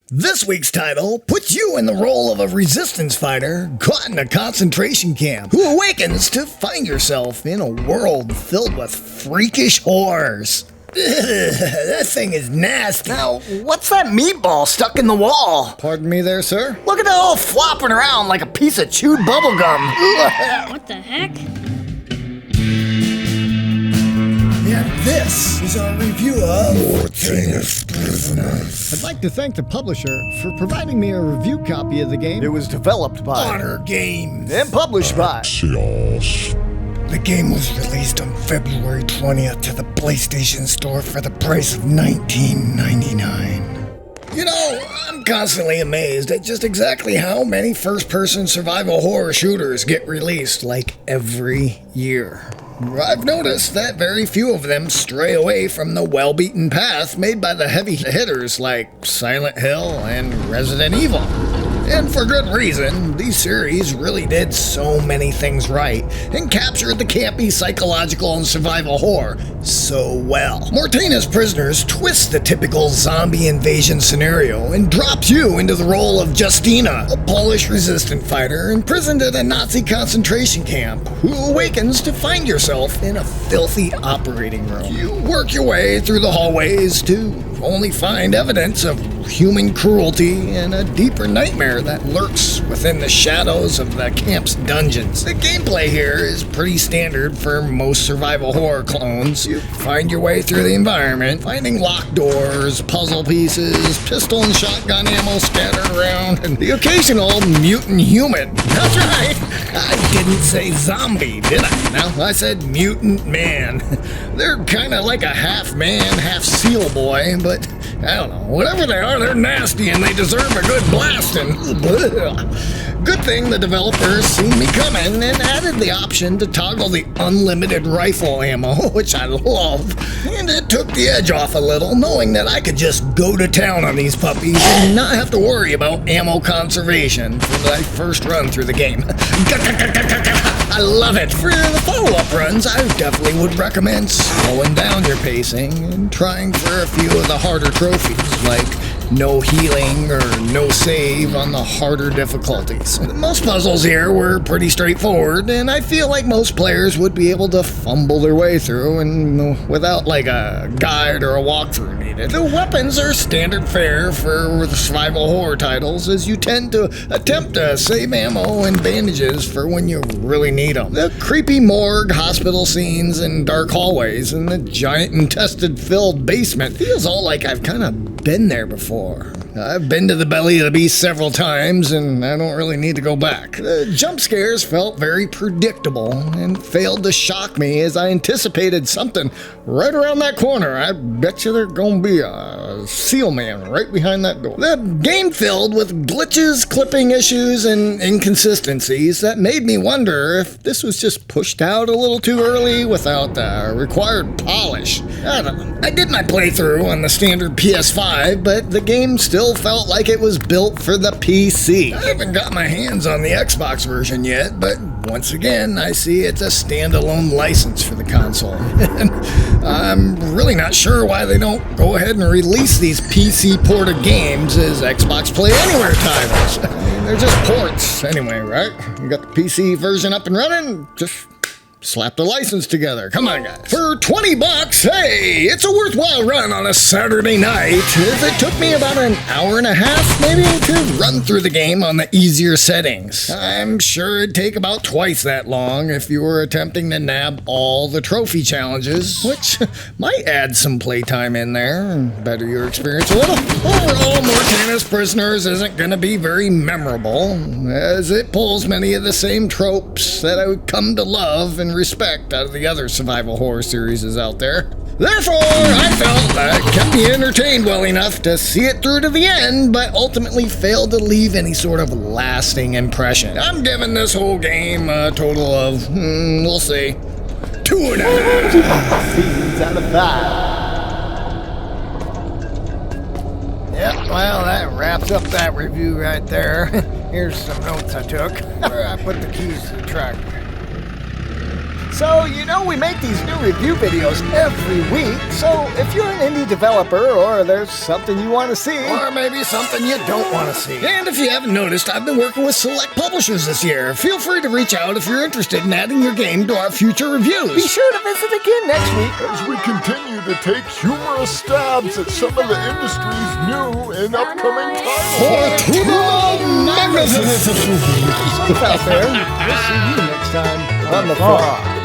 This week's title puts you in the role of a resistance fighter caught in a concentration camp who awakens to find yourself in a world filled with freakish horrors. That thing is nasty. Now, what's that meatball stuck in the wall? Pardon me there, sir? Look at it all flopping around like a piece of chewed bubblegum. What the heck? And this is our review of Mortanis Prisoners. I'd like to thank the publisher for providing me a review copy of the game. It was developed by Honor Games and published by Chaos. The game was released on February 20th to the PlayStation Store for the price of $19.99. You know, I'm constantly amazed at just exactly how many first-person survival horror shooters get released, like, every year. I've noticed that very few of them stray away from the well-beaten path made by the heavy hitters like Silent Hill and Resident Evil. And for good reason, these series really did so many things right and captured the campy psychological and survival horror so well. Mortanis Prisoners twists the typical zombie invasion scenario and drops you into the role of Justina, a Polish resistant fighter imprisoned at a Nazi concentration camp who awakens to find yourself in a filthy operating room. You work your way through the hallways to only find evidence of human cruelty and a deeper nightmare that lurks within the shadows of the camp's dungeons. The gameplay here is pretty standard for most survival horror clones. You find your way through the environment, finding locked doors, puzzle pieces, pistol and shotgun ammo scattered around, and the occasional mutant human. That's right, I didn't say zombie, did I? No, I said mutant man. They're kind of like a half man, half seal boy, but I don't know, whatever they are, they're nasty and they deserve a good blasting. Good thing the developers seen me coming and added the option to toggle the unlimited rifle ammo, which I love. And it took the edge off a little, knowing that I could just go to town on these puppies and not have to worry about ammo conservation for my first run through the game. I love it. For the follow-up runs, I definitely would recommend slowing down your pacing and trying for a few of the harder trophies, like no healing or no save on the harder difficulties. Most puzzles here were pretty straightforward, and I feel like most players would be able to fumble their way through and without like a guide or a walkthrough needed. The weapons are standard fare for the survival horror titles, as you tend to attempt to save ammo and bandages for when you really need them. The creepy morgue, hospital scenes, and dark hallways, and the giant intestine-filled basement feels all like I've kind of been there before. I've been to the belly of the beast several times, and I don't really need to go back. The jump scares felt very predictable and failed to shock me as I anticipated something right around that corner. I bet you there's gonna be a seal man right behind that door. The game filled with glitches, clipping issues, and inconsistencies that made me wonder if this was just pushed out a little too early without the required polish. I don't know. I did my playthrough on the standard PS5, but the game still felt like it was built for the PC. I haven't got my hands on the Xbox version yet, but once again, I see it's a standalone license for the console. And I'm really not sure why they don't go ahead and release these PC-ported games as Xbox Play Anywhere titles. I mean, they're just ports anyway, right? You got the PC version up and running, just slap the license together. Come on, guys. For $20, hey, it's a worthwhile run on a Saturday night. It took me about an hour and a half, maybe, to run through the game on the easier settings. I'm sure it'd take about twice that long if you were attempting to nab all the trophy challenges, which might add some playtime in there and better your experience a little. Overall, Mortanis Prisoners isn't going to be very memorable, as it pulls many of the same tropes that I would come to love and respect out of the other survival horror series out there. Therefore, I felt that it kept me entertained well enough to see it through to the end, but ultimately failed to leave any sort of lasting impression. I'm giving this whole game a total of, we'll see, 2.5 seasons out of 5. Yep, well, that wraps up that review right there. Here's some notes I took. Where I put the keys to the tractor. So, you know, we make these new review videos every week, so if you're an indie developer or there's something you want to see, Or maybe something you don't want to see. And if you haven't noticed, I've been working with select publishers this year. Feel free to reach out if you're interested in adding your game to our future reviews. be sure to visit again next week. As we continue to take humorous stabs at some of the industry's new and upcoming titles. To the magnificent. Safe out there. We'll see you next time on the Frog.